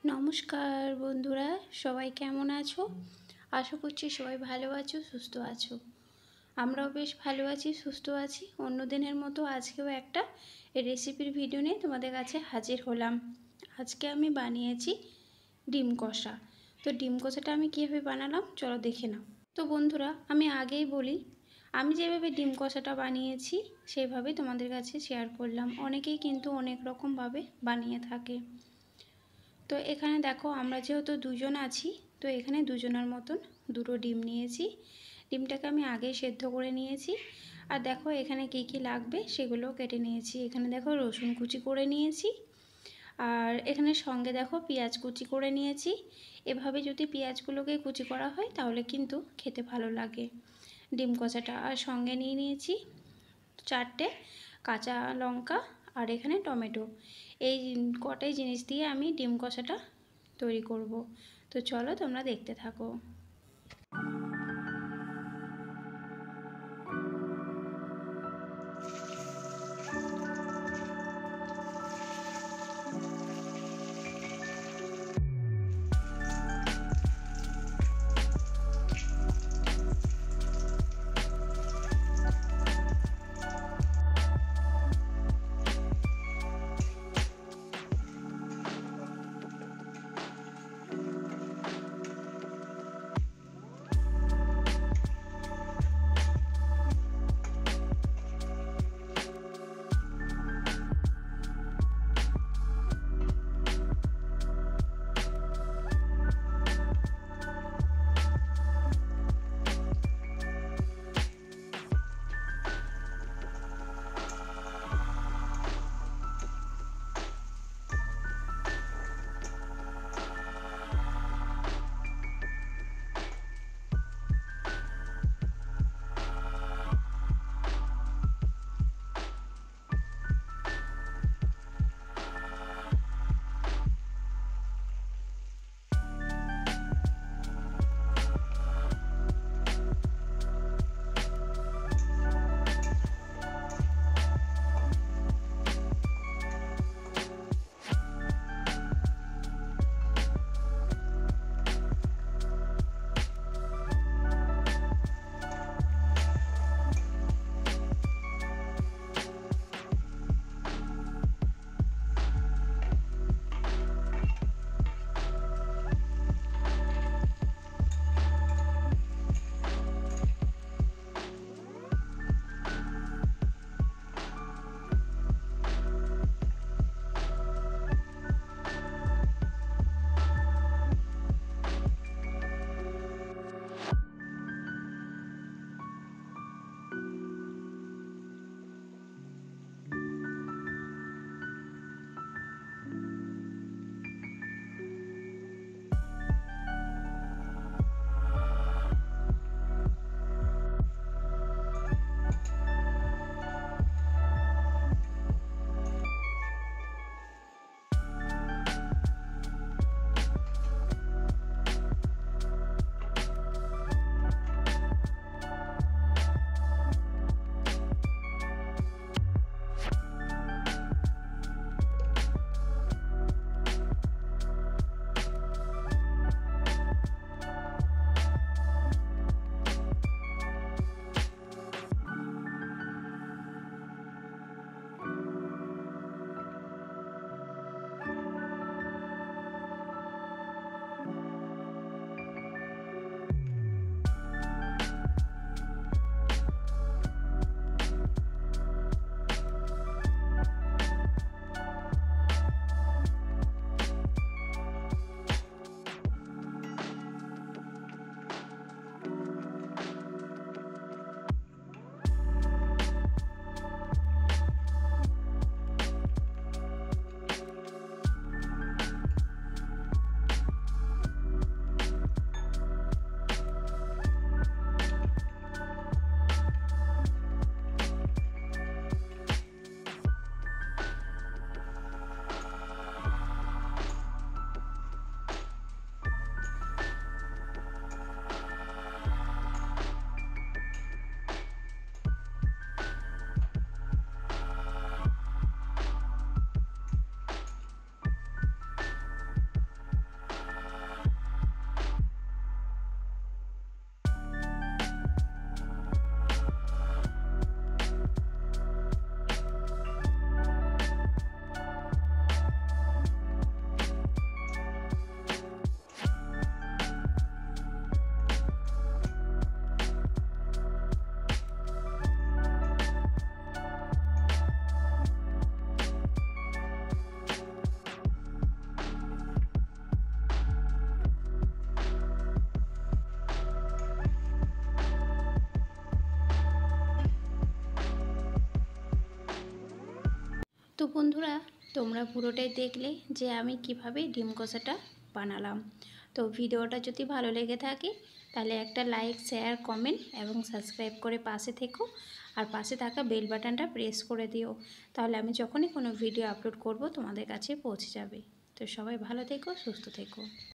নমস্কার বন্ধুরা, সবাই কেমন আছো? আশা করছি সবাই ভালো আছো, সুস্থ আছো। আমরাও বেশ ভালো আছি, সুস্থ আছি। অন্য দিনের মতো আজকেও একটা রেসিপির ভিডিও নিয়ে তোমাদের কাছে হাজির হলাম। আজকে আমি বানিয়েছি ডিম কষা। তো ডিম কষাটা আমি কীভাবে বানালাম চলো দেখে নাও। তো বন্ধুরা, আমি আগেই বলি, আমি যেভাবে ডিম কষাটা বানিয়েছি সেইভাবেই তোমাদের কাছে শেয়ার করলাম। অনেকেই কিন্তু অনেক রকমভাবে বানিয়ে থাকে। তো এখানে দেখো, আমরা যেহেতু দুজন আছি, তো এখানে দুজনের মতন দুটো ডিম নিয়েছি। ডিমটাকে আমি আগেই সেদ্ধ করে নিয়েছি। আর দেখো এখানে কী কী লাগবে সেগুলো কেটে নিয়েছি। এখানে দেখো রসুন কুচি করে নিয়েছি, আর এখানে সঙ্গে দেখো পেঁয়াজ কুচি করে নিয়েছি। এভাবে যদি পেঁয়াজগুলোকে কুচি করা হয় তাহলে কিন্তু খেতে ভালো লাগে ডিম কষাটা। আর সঙ্গে নিয়ে নিয়েছি 4টে কাঁচা লঙ্কা, আর এখানে টমেটো। এই কটাই জিনিস দিয়ে আমি ডিম কষাটা তৈরি করব। তো চলো তোমরা দেখতে থাকো। বন্ধুরা, তোমরা পুরোটাই দেখলে যে আমি কিভাবে ডিম কষাটা বানালাম। তো ভিডিওটা যদি ভালো লেগে থাকে তাহলে একটা লাইক, শেয়ার, কমেন্ট এবং সাবস্ক্রাইব করে পাশে থেকো। আর পাশে থাকা বেল বাটনটা প্রেস করে দিও, তাহলে আমি যখনই কোনো ভিডিও আপলোড করব তোমাদের কাছে পৌঁছে যাবে। তো সবাই ভালো থেকো, সুস্থ থেকো।